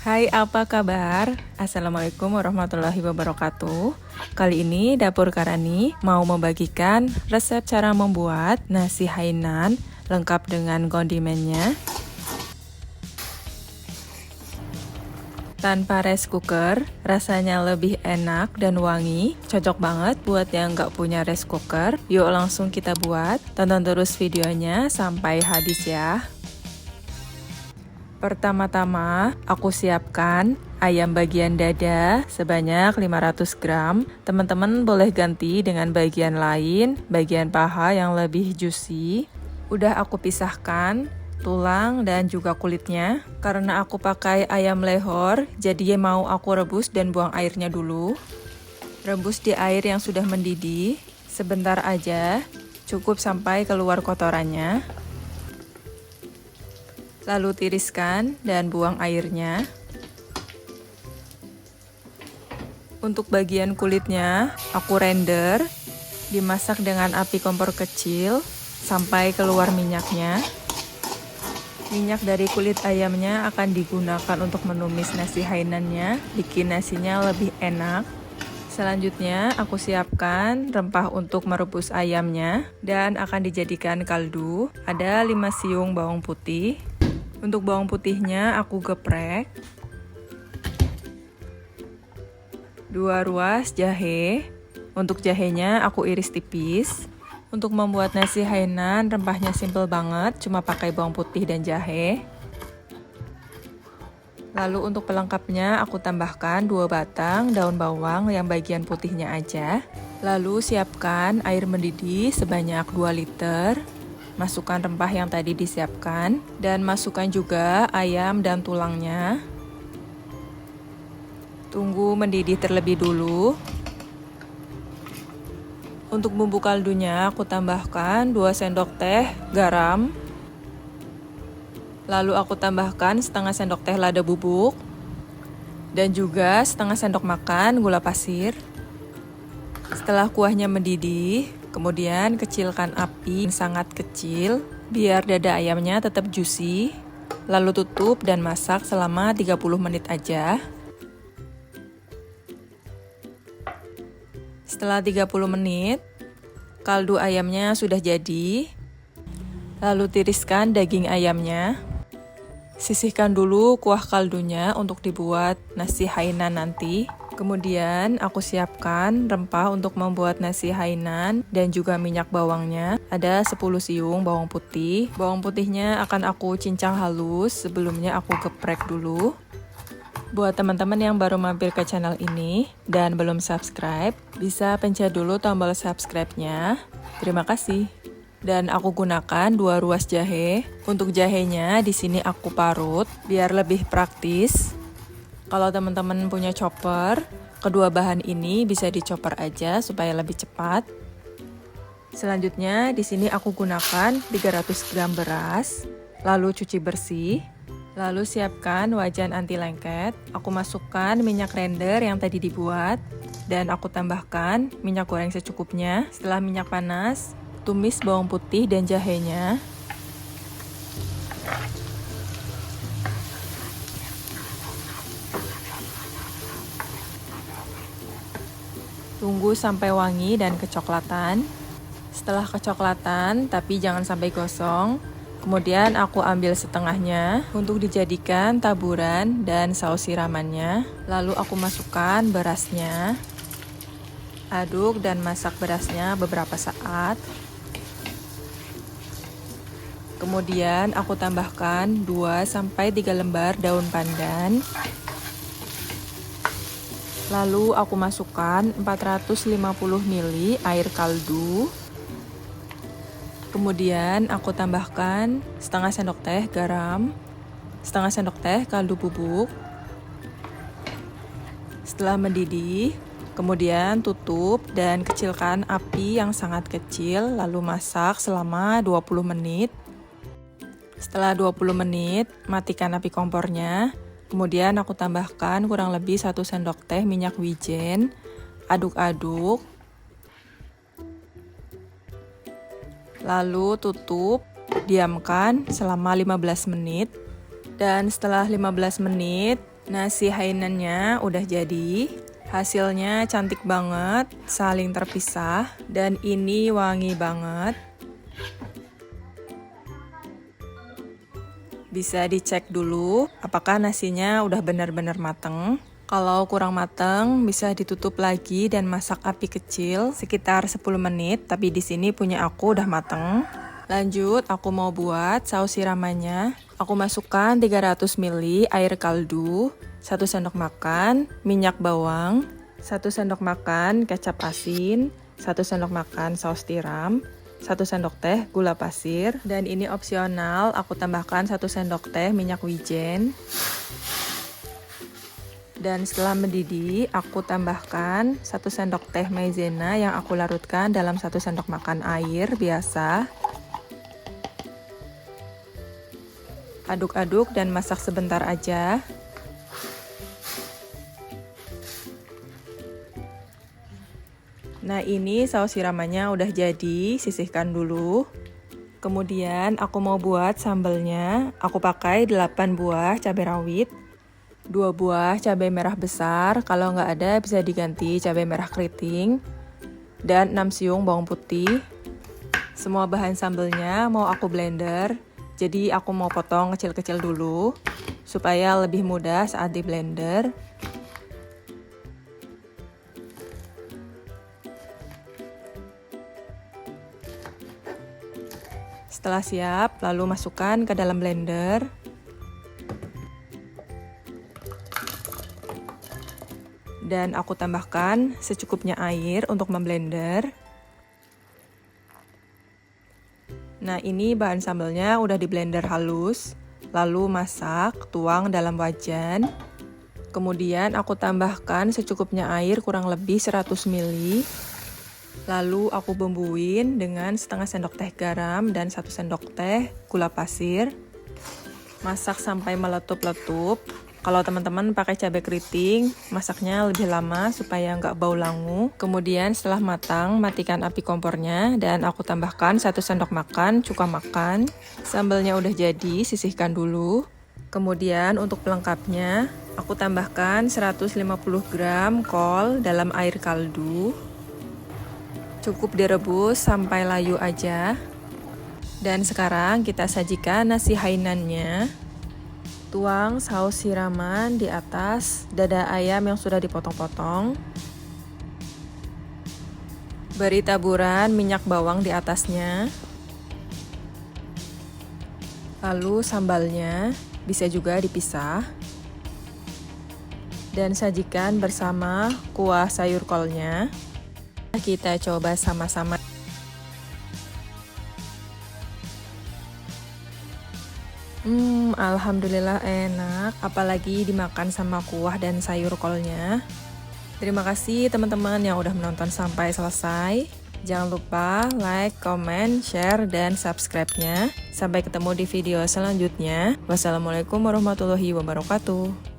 Hai, apa kabar? Assalamualaikum warahmatullahi wabarakatuh. Kali ini Dapur Karani mau membagikan resep cara membuat nasi Hainan lengkap dengan kondimennya. Tanpa rice cooker, rasanya lebih enak dan wangi. Cocok banget buat yang nggak punya rice cooker. Yuk langsung kita buat. Tonton terus videonya sampai habis ya. Pertama-tama, aku siapkan ayam bagian dada sebanyak 500 gram. Teman-teman boleh ganti dengan bagian lain, bagian paha yang lebih juicy. Udah aku pisahkan tulang dan juga kulitnya. Karena aku pakai ayam lehor, jadi mau aku rebus dan buang airnya dulu. Rebus di air yang sudah mendidih, sebentar aja, cukup sampai keluar kotorannya. Lalu tiriskan dan buang airnya. Untuk bagian kulitnya, aku render, dimasak dengan api kompor kecil sampai keluar minyaknya. Minyak dari kulit ayamnya akan digunakan untuk menumis nasi Hainannya, bikin nasinya lebih enak. Selanjutnya, aku siapkan rempah untuk merebus ayamnya dan akan dijadikan kaldu. Ada 5 siung bawang putih. Untuk bawang putihnya aku geprek. 2 ruas jahe. Untuk jahenya aku iris tipis. Untuk membuat nasi Hainan, rempahnya simple banget, cuma pakai bawang putih dan jahe. Lalu untuk pelengkapnya aku tambahkan 2 batang daun bawang yang bagian putihnya aja. Lalu siapkan air mendidih sebanyak 2 liter. Masukkan rempah yang tadi disiapkan dan masukkan juga ayam dan tulangnya. Tunggu mendidih terlebih dulu. Untuk bumbu kaldunya aku tambahkan 2 sendok teh garam. Lalu aku tambahkan setengah sendok teh lada bubuk dan juga setengah sendok makan gula pasir. Setelah kuahnya mendidih, kemudian kecilkan api sangat kecil biar dada ayamnya tetap juicy. Lalu tutup dan masak selama 30 menit aja. Setelah 30 menit, kaldu ayamnya sudah jadi. Lalu tiriskan daging ayamnya. Sisihkan dulu kuah kaldunya untuk dibuat nasi Hainan nanti. Kemudian aku siapkan rempah untuk membuat nasi Hainan dan juga minyak bawangnya. Ada 10 siung bawang putih. Bawang putihnya akan aku cincang halus, sebelumnya aku geprek dulu. Buat teman-teman yang baru mampir ke channel ini dan belum subscribe, bisa pencet dulu tombol subscribe-nya. Terima kasih. Dan aku gunakan 2 ruas jahe. Untuk jahenya di sini aku parut biar lebih praktis. Kalau teman-teman punya chopper, kedua bahan ini bisa dichopper aja supaya lebih cepat. Selanjutnya di sini aku gunakan 300 gram beras, lalu cuci bersih. Lalu siapkan wajan anti lengket. Aku masukkan minyak render yang tadi dibuat dan aku tambahkan minyak goreng secukupnya. Setelah minyak panas, tumis bawang putih dan jahenya. Tunggu sampai wangi dan kecoklatan. Setelah kecoklatan, tapi jangan sampai gosong. Kemudian aku ambil setengahnya untuk dijadikan taburan dan saus siramannya. Lalu aku masukkan berasnya. Aduk dan masak berasnya beberapa saat. Kemudian aku tambahkan 2-3 lembar daun pandan. Lalu aku masukkan 450 ml air kaldu. Kemudian aku tambahkan setengah sendok teh garam, setengah sendok teh kaldu bubuk. Setelah mendidih, kemudian tutup dan kecilkan api yang sangat kecil, lalu masak selama 20 menit. Setelah 20 menit, matikan api kompornya. Kemudian aku tambahkan kurang lebih 1 sendok teh minyak wijen. Aduk-aduk. Lalu tutup, diamkan selama 15 menit. Dan setelah 15 menit, Nasi Hainannya udah jadi. Hasilnya cantik banget, saling terpisah, dan ini wangi banget. Bisa dicek dulu apakah nasinya udah benar-benar mateng. Kalau kurang mateng, bisa ditutup lagi dan masak api kecil sekitar 10 menit, tapi di sini punya aku udah mateng. Lanjut, aku mau buat saus siramannya. Aku masukkan 300 ml air kaldu, 1 sendok makan minyak bawang, 1 sendok makan kecap asin, 1 sendok makan saus tiram, 1 sendok teh gula pasir, dan ini opsional, aku tambahkan 1 sendok teh minyak wijen. Dan setelah mendidih, aku tambahkan 1 sendok teh maizena yang aku larutkan dalam 1 sendok makan air biasa. Aduk-aduk dan masak sebentar aja. Nah, ini saus siramannya udah jadi, sisihkan dulu. Kemudian aku mau buat sambelnya. Aku pakai 8 buah cabai rawit, 2 buah cabai merah besar, kalau nggak ada bisa diganti cabai merah keriting, dan 6 siung bawang putih. Semua bahan sambelnya mau aku blender, jadi aku mau potong kecil-kecil dulu, supaya lebih mudah saat di blender. Setelah siap, lalu masukkan ke dalam blender. Dan aku tambahkan secukupnya air untuk memblender. Nah, ini bahan sambelnya udah di blender halus. Lalu masak, tuang dalam wajan. Kemudian aku tambahkan secukupnya air kurang lebih 100 ml. Lalu aku bumbuin dengan setengah sendok teh garam dan 1 sendok teh gula pasir. Masak sampai meletup-letup. Kalau teman-teman pakai cabai keriting, masaknya lebih lama supaya nggak bau langu. Kemudian setelah matang, matikan api kompornya dan aku tambahkan 1 sendok makan cuka makan. Sambelnya udah jadi, sisihkan dulu. Kemudian untuk pelengkapnya, aku tambahkan 150 gram kol dalam air kaldu. Cukup direbus sampai layu aja. Dan sekarang kita sajikan nasi Hainannya. Tuang saus siraman di atas dada ayam yang sudah dipotong-potong. Beri taburan minyak bawang di atasnya. Lalu sambalnya bisa juga dipisah. Dan sajikan bersama kuah sayur kolnya. Kita coba sama-sama. Alhamdulillah enak, apalagi dimakan sama kuah dan sayur kolnya. Terima kasih teman-teman yang udah menonton sampai selesai. Jangan lupa like, comment, share, dan subscribe-nya. Sampai ketemu di video selanjutnya. Wassalamualaikum warahmatullahi wabarakatuh.